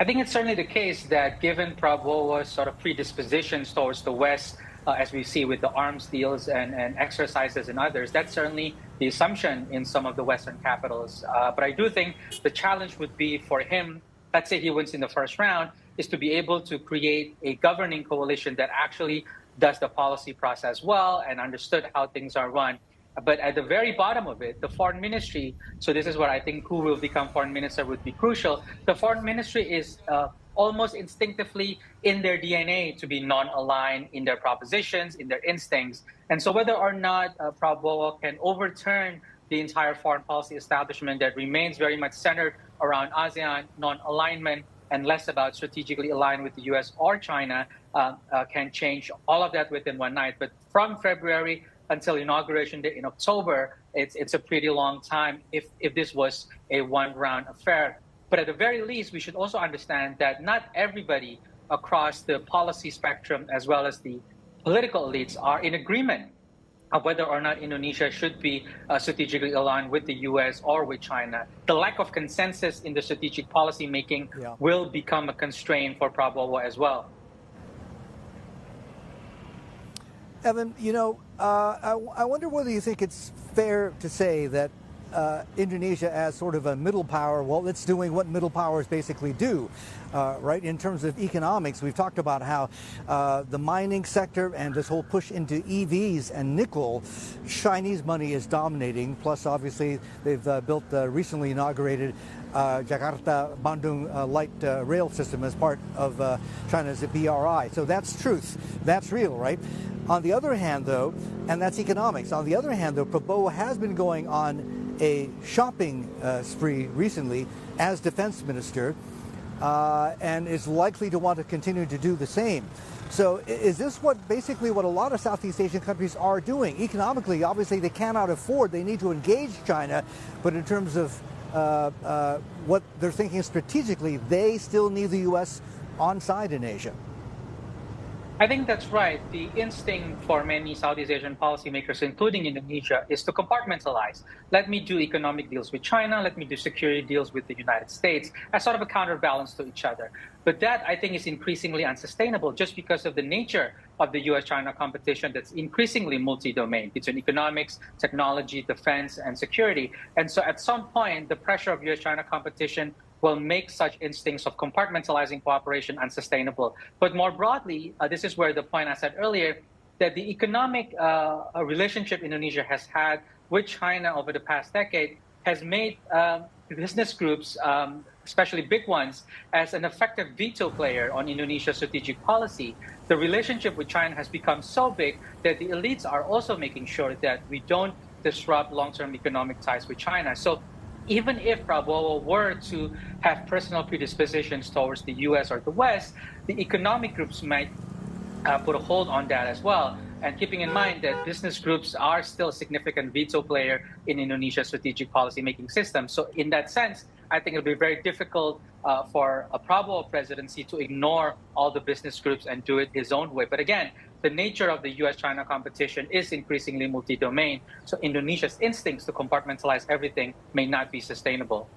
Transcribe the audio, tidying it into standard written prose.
I think it's certainly the case that given Prabowo's sort of predispositions towards the West, as we see with the arms deals and exercises and others, that's certainly the assumption in some of the Western capitals. But I do think the challenge would be for him, let's say he wins in the first round, is to be able to create a governing coalition that actually does the policy process well and understood how things are run. But at the very bottom of it, the foreign ministry, so this is what I think who will become foreign minister would be crucial. The foreign ministry is almost instinctively in their DNA to be non-aligned in their propositions, in their instincts. And so whether or not Prabowo can overturn the entire foreign policy establishment that remains very much centered around ASEAN, non-alignment, and less about strategically aligned with the U.S. or China, can change all of that within one night. But from February until inauguration day in October, it's a pretty long time if this was a one-round affair. But at the very least, we should also understand that not everybody across the policy spectrum, as well as the political elites, are in agreement of whether or not Indonesia should be strategically aligned with the U.S. or with China. The lack of consensus in the strategic policy making will become a constraint for Prabowo as well. Evan, I wonder whether you think it's fair to say that Indonesia as sort of a middle power, well, it's doing what middle powers basically do, right? In terms of economics, we've talked about how the mining sector and this whole push into EVs and nickel, Chinese money is dominating. Plus, obviously, they've built the recently inaugurated Jakarta-Bandung light rail system as part of China's BRI. So that's truth. That's real, right? On the other hand, though, and that's economics. On the other hand, though, Prabowo has been going on a shopping spree recently as defense minister and is likely to want to continue to do the same. So is this basically what a lot of Southeast Asian countries are doing? Economically, obviously, they cannot afford. They need to engage China. But in terms of what they're thinking strategically, they still need the U.S. on side in Asia. I think that's right. The instinct for many Southeast Asian policymakers, including Indonesia, is to compartmentalize. Let me do economic deals with China. Let me do security deals with the United States as sort of a counterbalance to each other. But that, I think, is increasingly unsustainable just because of the nature of the U.S.-China competition that's increasingly multi-domain between economics, technology, defense, and security. And so at some point, the pressure of U.S.-China competition will make such instincts of compartmentalizing cooperation unsustainable. But more broadly, this is where the point I said earlier, that the economic relationship Indonesia has had with China over the past decade has made business groups, especially big ones, as an effective veto player on Indonesia's strategic policy. The relationship with China has become so big that the elites are also making sure that we don't disrupt long-term economic ties with China. So even if Prabowo were to have personal predispositions towards the U.S. or the West, the economic groups might put a hold on that as well. And keeping in mind that business groups are still a significant veto player in Indonesia's strategic policy-making system. So in that sense, I think it'll be very difficult for a Prabowo presidency to ignore all the business groups and do it his own way. But again, the nature of the U.S.-China competition is increasingly multi-domain. So Indonesia's instincts to compartmentalize everything may not be sustainable.